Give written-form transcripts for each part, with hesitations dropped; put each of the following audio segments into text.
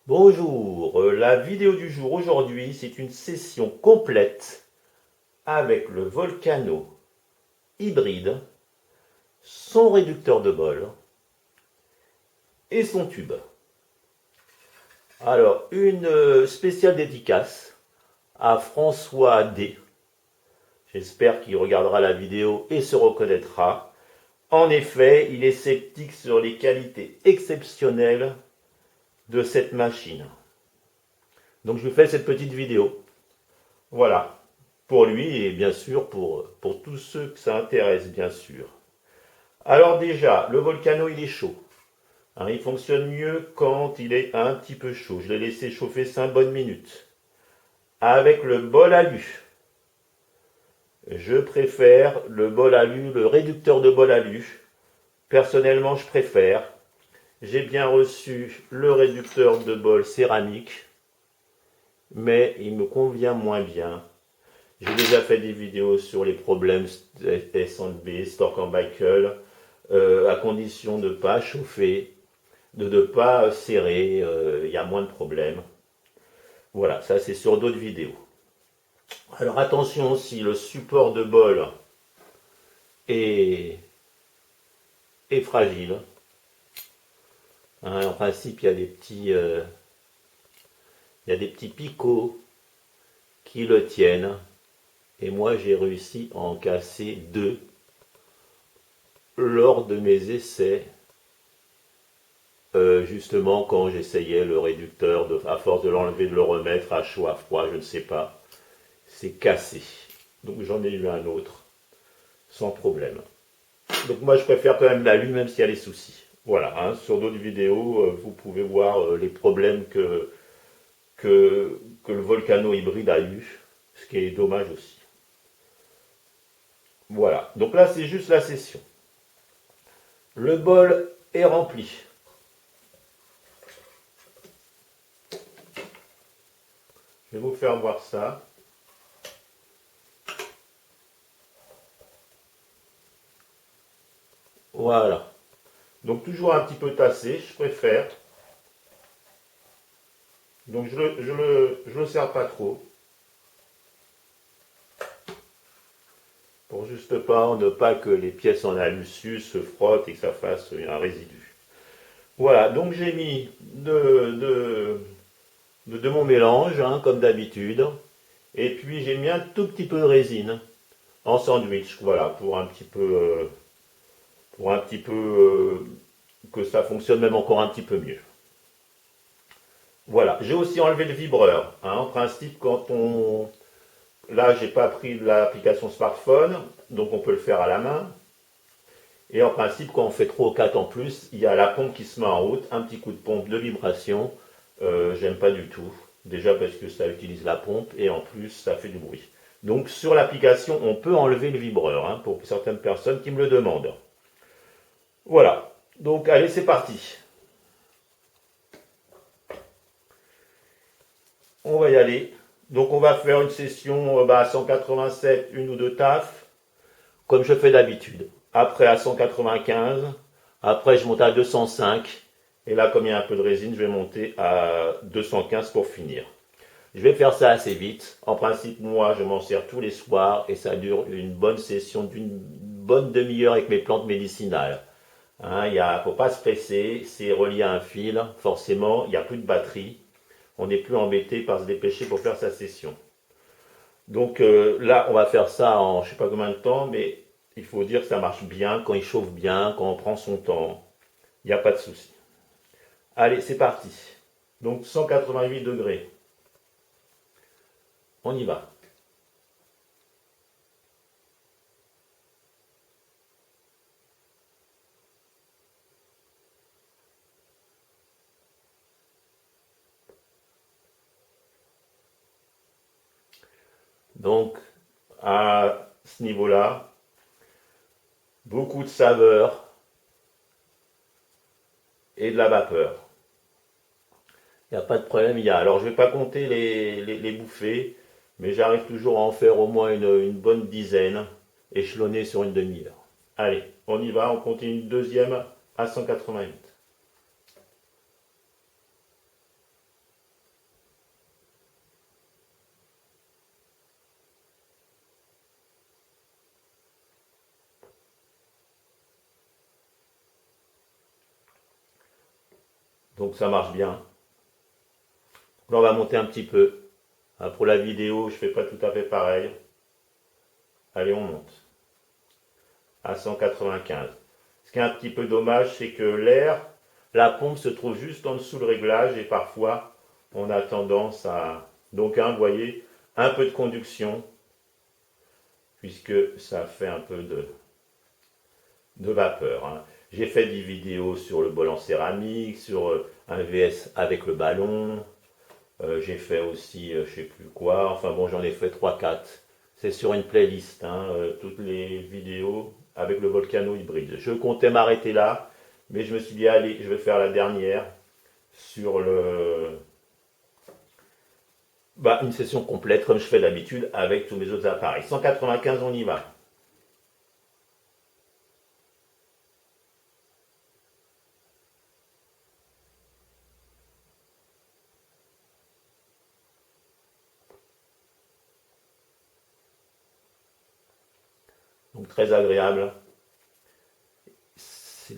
Bonjour, la vidéo du jour aujourd'hui, c'est une session complète avec le Volcano hybride, son réducteur de bol et son tube. Alors, une spéciale dédicace à François D. J'espère qu'il regardera la vidéo et se reconnaîtra. En effet, il est sceptique sur les qualités exceptionnelles de cette machine. Donc je lui fais cette petite vidéo. Voilà. Pour lui et bien sûr pour tous ceux que ça intéresse, bien sûr. Alors déjà, le Volcano, il est chaud. Hein, il fonctionne mieux quand il est un petit peu chaud. Je l'ai laissé chauffer 5 bonnes minutes. Avec le bol alu, je préfère le bol alu, le réducteur de bol alu. Personnellement, je préfère. J'ai bien reçu le réducteur de bol céramique, mais il me convient moins bien. J'ai déjà fait des vidéos sur les problèmes S&B, Stork & Bickel, à condition de ne pas chauffer, de ne pas serrer, il y a moins de problèmes. Voilà, ça c'est sur d'autres vidéos. Alors attention aussi, le support de bol est, est fragile. Hein, en principe, il y a des petits picots qui le tiennent. Et moi, j'ai réussi à en casser deux lors de mes essais. Justement, quand j'essayais le réducteur, à force de l'enlever, de le remettre à chaud, à froid, je ne sais pas, c'est cassé. Donc j'en ai eu un autre, sans problème. Donc moi je préfère quand même l'alu, même s'il y a les soucis. Voilà, hein, sur d'autres vidéos, vous pouvez voir les problèmes que le Volcano hybride a eu, ce qui est dommage aussi. Voilà, donc là c'est juste la session. Le bol est rempli. Je vais vous faire voir ça. Voilà. Donc toujours un petit peu tassé, je préfère. Donc je le serre pas trop. Pour juste pas, ne pas que les pièces en alusus se frottent et que ça fasse un résidu. Voilà, donc j'ai mis de mon mélange, hein, comme d'habitude. Et puis j'ai mis un tout petit peu de résine en sandwich, voilà, pour un petit peu que ça fonctionne même encore un petit peu mieux. Voilà, j'ai aussi enlevé le vibreur. Hein, en principe, là, j'ai pas pris l'application smartphone, donc on peut le faire à la main. Et en principe, quand on fait 3 ou 4 en plus, il y a la pompe qui se met en route, un petit coup de pompe de vibration. J'aime pas du tout. Déjà parce que ça utilise la pompe et en plus ça fait du bruit. Donc sur l'application, on peut enlever le vibreur, hein, pour certaines personnes qui me le demandent. Voilà. Donc allez, c'est parti. On va y aller. Donc on va faire une session à 187, une ou deux tafs, comme je fais d'habitude. Après à 195, après je monte à 205, et là comme il y a un peu de résine, je vais monter à 215 pour finir. Je vais faire ça assez vite. En principe, moi, je m'en sers tous les soirs et ça dure une bonne session d'une bonne demi-heure avec mes plantes médicinales. Hein, il ne faut pas se presser, c'est relié à un fil, forcément, il n'y a plus de batterie. On n'est plus embêté par se dépêcher pour faire sa session. Donc là, on va faire ça en je ne sais pas combien de temps, mais il faut dire que ça marche bien, quand il chauffe bien, quand on prend son temps. Il n'y a pas de souci. Allez, c'est parti. Donc 188 degrés. On y va. Donc, à ce niveau-là, beaucoup de saveur et de la vapeur. Il n'y a pas de problème. Alors, je ne vais pas compter les bouffées, mais j'arrive toujours à en faire au moins une bonne dizaine, échelonnée sur une demi-heure. Allez, on y va, on continue une deuxième à 188. Donc ça marche bien. Là on va monter un petit peu. Pour la vidéo, je fais pas tout à fait pareil. Allez, on monte à 195. Ce qui est un petit peu dommage, c'est que l'air, la pompe se trouve juste en dessous le réglage et parfois on a tendance à... Donc vous voyez, un peu de conduction, puisque ça fait un peu de vapeur. Hein. J'ai fait des vidéos sur le bol en céramique, sur un VS avec le ballon. J'ai fait aussi, je sais plus quoi. Enfin bon, j'en ai fait 3-4. C'est sur une playlist, hein, toutes les vidéos avec le Volcano hybride. Je comptais m'arrêter là, mais je me suis dit, allez, je vais faire la dernière sur une session complète, comme je fais d'habitude avec tous mes autres appareils. 195, on y va. Donc très agréable.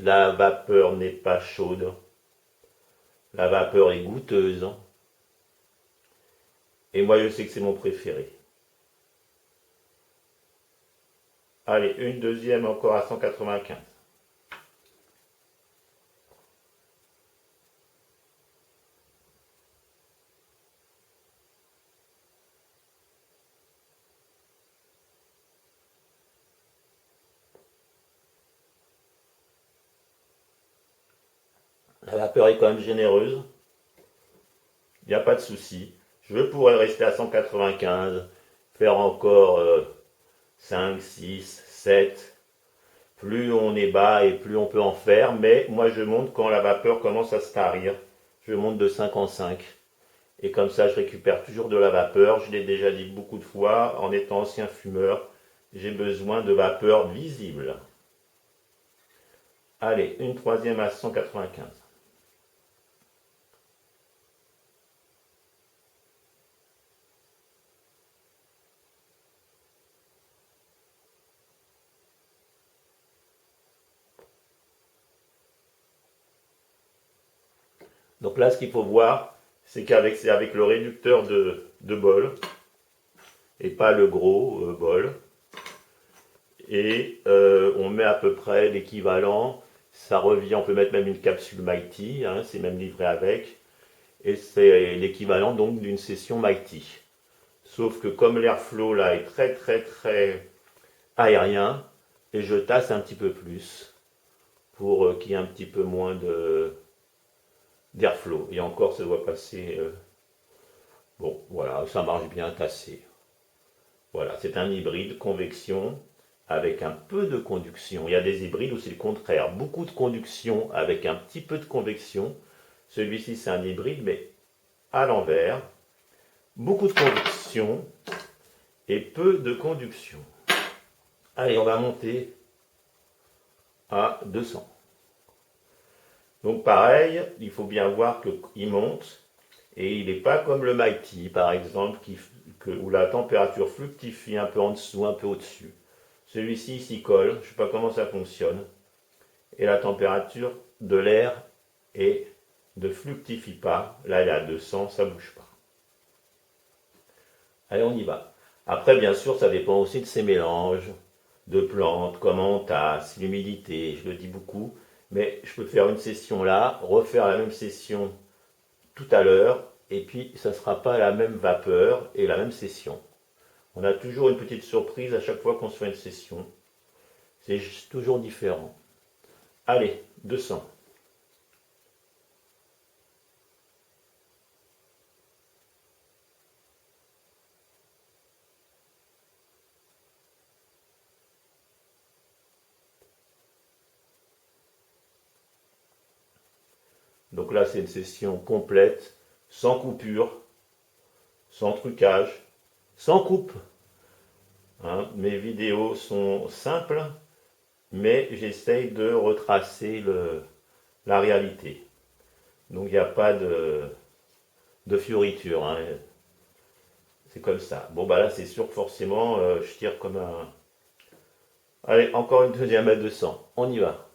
La vapeur n'est pas chaude. La vapeur est goûteuse. Et moi, je sais que c'est mon préféré. Allez, une deuxième encore à 195. La vapeur est quand même généreuse. Il n'y a pas de souci. Je pourrais rester à 195, faire encore 5, 6, 7. Plus on est bas et plus on peut en faire. Mais moi, je monte quand la vapeur commence à se tarir. Je monte de 5 en 5. Et comme ça, je récupère toujours de la vapeur. Je l'ai déjà dit beaucoup de fois, en étant ancien fumeur, j'ai besoin de vapeur visible. Allez, une troisième à 195. Donc là, ce qu'il faut voir, c'est qu'avec avec le réducteur de bol, et pas le gros bol, et on met à peu près l'équivalent, ça revient, on peut mettre même une capsule Mighty, hein, c'est même livré avec, et c'est l'équivalent donc d'une session Mighty. Sauf que comme l'airflow là est très très très aérien, et je tasse un petit peu plus pour qu'il y ait un petit peu moins d'airflow. Et encore, ça doit passer. Bon, voilà, ça marche bien tassé. Voilà, c'est un hybride convection avec un peu de conduction. Il y a des hybrides où c'est le contraire. Beaucoup de conduction avec un petit peu de convection. Celui-ci, c'est un hybride, mais à l'envers. Beaucoup de convection et peu de conduction. Allez, on va monter à 200. Donc pareil, il faut bien voir qu'il monte et il n'est pas comme le Mighty par exemple où la température fluctifie un peu en dessous, un peu au-dessus. Celui-ci s'y colle, je ne sais pas comment ça fonctionne, et la température de l'air ne fluctifie pas. Là elle est à 200, ça ne bouge pas. Allez, on y va. Après bien sûr ça dépend aussi de ces mélanges de plantes, comment on tasse, l'humidité, je le dis beaucoup. Mais je peux faire une session là, refaire la même session tout à l'heure, et puis ça ne sera pas la même vapeur et la même session. On a toujours une petite surprise à chaque fois qu'on se fait une session. C'est toujours différent. Allez, 200. Donc là, c'est une session complète, sans coupure, sans trucage, sans coupe. Hein, mes vidéos sont simples, mais j'essaye de retracer la réalité. Donc il n'y a pas de fioriture. Hein. C'est comme ça. Bon, bah là, c'est sûr que forcément, je tire comme un... Allez, encore une deuxième à 200. On y va.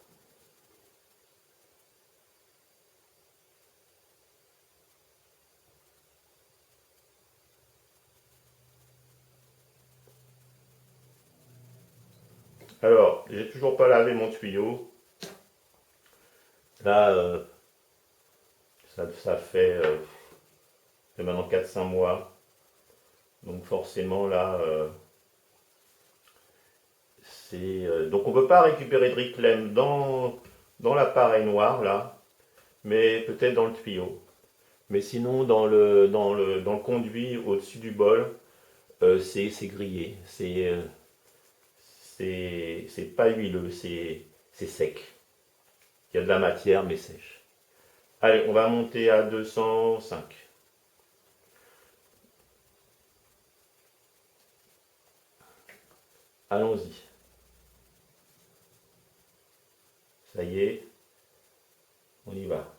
Alors, j'ai toujours pas lavé mon tuyau. Là, ça fait maintenant 4-5 mois. Donc forcément là, donc on ne peut pas récupérer de réclame dans l'appareil noir là, mais peut-être dans le tuyau. Mais sinon dans le conduit au-dessus du bol, c'est grillé. C'est pas huileux, c'est sec. Il y a de la matière mais sèche. Allez, on va monter à 205. Allons-y. Ça y est, on y va.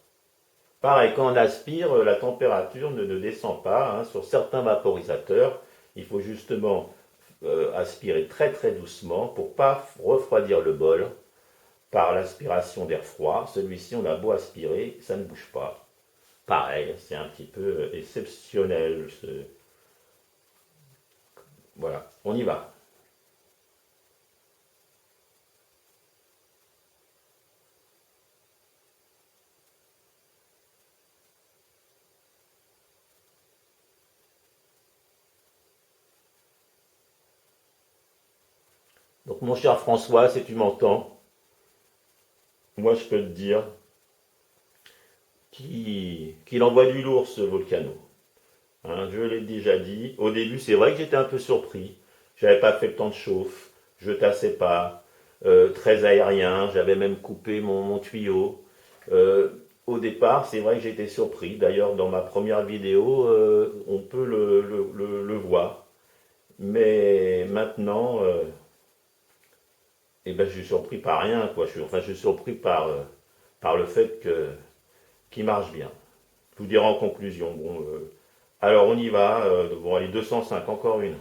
Pareil, quand on aspire, la température ne descend pas, hein. Sur certains vaporisateurs, il faut justement aspirer très très doucement pour ne pas refroidir le bol par l'aspiration d'air froid. Celui-ci, on a beau aspirer, ça ne bouge pas. Pareil, c'est un petit peu exceptionnel. Voilà, on y va. Donc mon cher François, si tu m'entends, moi je peux te dire qu'il envoie du lourd ce volcano. Hein, je l'ai déjà dit. Au début, c'est vrai que j'étais un peu surpris. J'avais pas fait le temps de chauffe, je tassais pas, très aérien, j'avais même coupé mon tuyau. Au départ, c'est vrai que j'étais surpris. D'ailleurs, dans ma première vidéo, on peut le voir. Mais maintenant, eh ben, je suis surpris par rien, quoi. Je suis surpris par le fait qu'il marche bien. Je vous dirai en conclusion. Bon, alors on y va. Bon, allez, 205, encore une.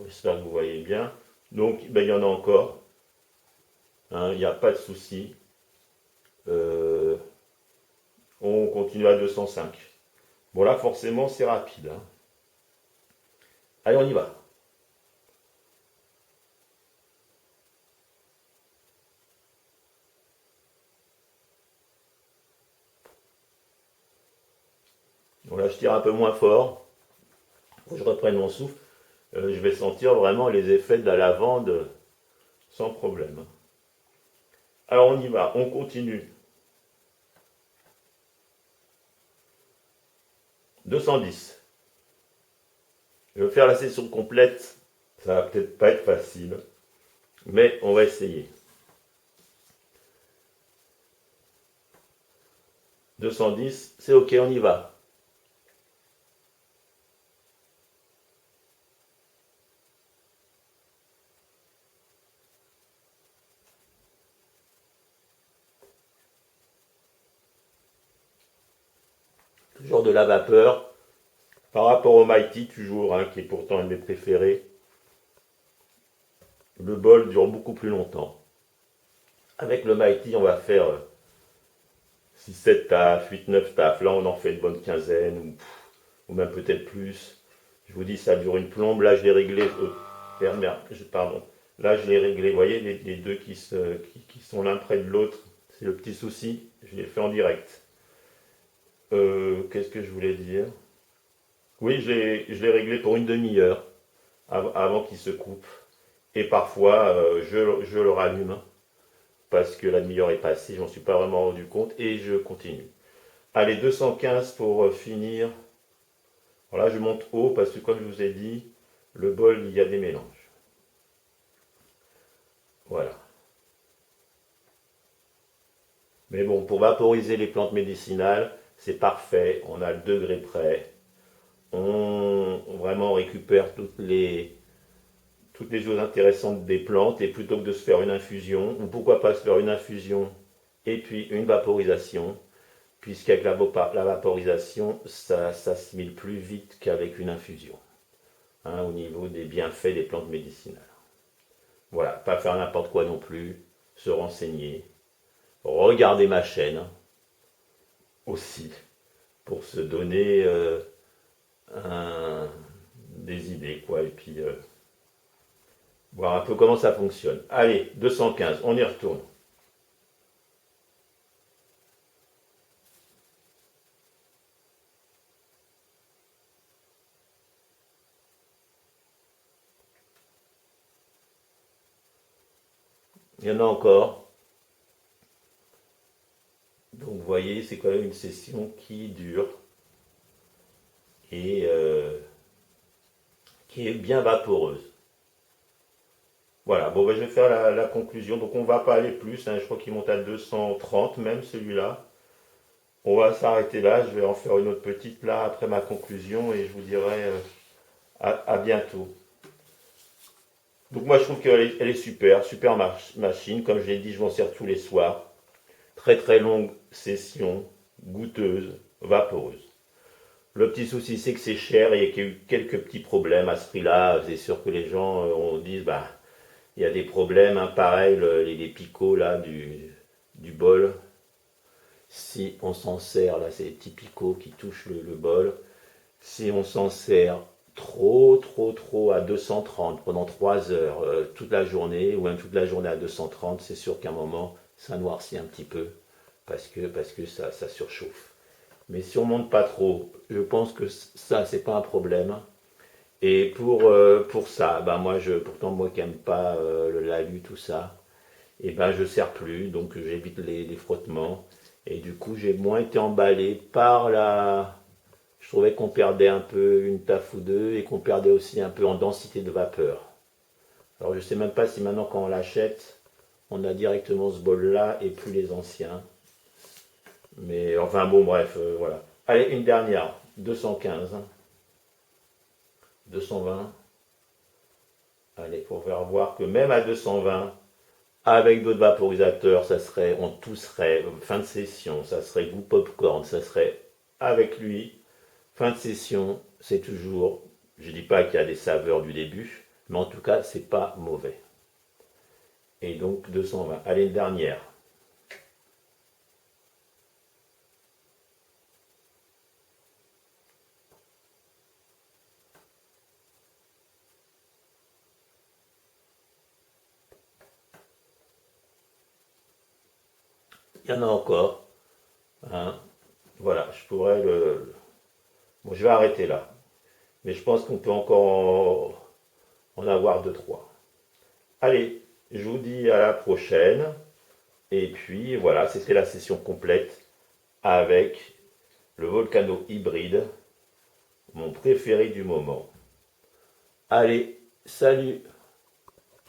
J'espère que vous voyez bien. Donc, ben, il y en a encore. Hein, il n'y a pas de souci. Euh, on continue à 205. Bon, là, forcément, c'est rapide. Hein. Allez, on y va. Bon, là, je tire un peu moins fort. Faut que je reprenne mon souffle. Je vais sentir vraiment les effets de la lavande sans problème. Alors, on y va. On continue. 210. Je vais faire la session complète. Ça va peut-être pas être facile, mais on va essayer. 210, c'est ok, on y va. Toujours de la vapeur. Par rapport au Mighty, toujours, hein, qui est pourtant un de mes préférés, le bol dure beaucoup plus longtemps. Avec le Mighty, on va faire 6-7 tafs, 8-9 tafs. Là, on en fait une bonne quinzaine, ou même peut-être plus. Je vous dis, ça dure une plombe. Là, je l'ai réglé. Merde, pardon. Là, je l'ai réglé. Vous voyez, les deux qui sont l'un près de l'autre. C'est le petit souci. Je l'ai fait en direct. Qu'est-ce que je voulais dire? Oui, je l'ai réglé pour une demi-heure avant qu'il se coupe. Et parfois, je le rallume parce que la demi-heure est passée. Je m'en suis pas vraiment rendu compte et je continue. Allez, 215 pour finir. Alors là, je monte haut parce que, comme je vous ai dit, le bol, il y a des mélanges. Voilà. Mais bon, pour vaporiser les plantes médicinales, c'est parfait. On a le degré près. On vraiment récupère toutes les choses intéressantes des plantes et plutôt que de se faire une infusion, ou pourquoi pas se faire une infusion et puis une vaporisation, puisqu'avec la vaporisation, ça s'assimile plus vite qu'avec une infusion, hein, au niveau des bienfaits des plantes médicinales. Voilà, pas faire n'importe quoi non plus, se renseigner, regarder ma chaîne aussi, pour se donner des idées, quoi, et puis voir un peu comment ça fonctionne. Allez, 215, on y retourne. Il y en a encore. Donc vous voyez, c'est quand même une session qui dure et qui est bien vaporeuse. Voilà, bon ben, je vais faire la conclusion. Donc on va pas aller plus, hein. Je crois qu'il monte à 230 même celui-là. On va s'arrêter là, je vais en faire une autre petite là après ma conclusion et je vous dirai à bientôt. Donc moi je trouve elle est super, super machine. Comme je l'ai dit, je m'en sers tous les soirs. Très très longue session, goûteuse, vaporeuse. Le petit souci c'est que c'est cher et qu'il y a eu quelques petits problèmes à ce prix-là. C'est sûr que les gens on dit bah il y a des problèmes, hein, pareil les picots là du bol. Si on s'en sert, là c'est les petits picots qui touchent le bol. Si on s'en sert trop à 230 pendant 3 heures toute la journée, ou même toute la journée à 230, c'est sûr qu'à un moment, ça noircit un petit peu, parce que ça surchauffe. Mais si on monte pas trop, je pense que ça, c'est pas un problème. Et pour ça, ben pourtant moi qui n'aime pas l'alu, tout ça, et ben je sers plus, donc j'évite les frottements. Et du coup, j'ai moins été emballé par je trouvais qu'on perdait un peu une taf ou deux et qu'on perdait aussi un peu en densité de vapeur. Alors je sais même pas si maintenant quand on l'achète, on a directement ce bol-là et plus les anciens. Mais enfin bon, bref, voilà. Allez, une dernière, 215, 220. Allez, pour faire voir que même à 220, avec d'autres vaporisateurs, on tousserait, fin de session, ça serait goût popcorn, ça serait avec lui. Fin de session, c'est toujours, je ne dis pas qu'il y a des saveurs du début, mais en tout cas, c'est pas mauvais. Et donc 220. Allez, une dernière. Il y en a encore, hein. Voilà, je pourrais Bon, je vais arrêter là. Mais je pense qu'on peut encore en avoir deux, trois. Allez, je vous dis à la prochaine. Et puis voilà, c'était la session complète avec le Volcano hybride, mon préféré du moment. Allez, salut!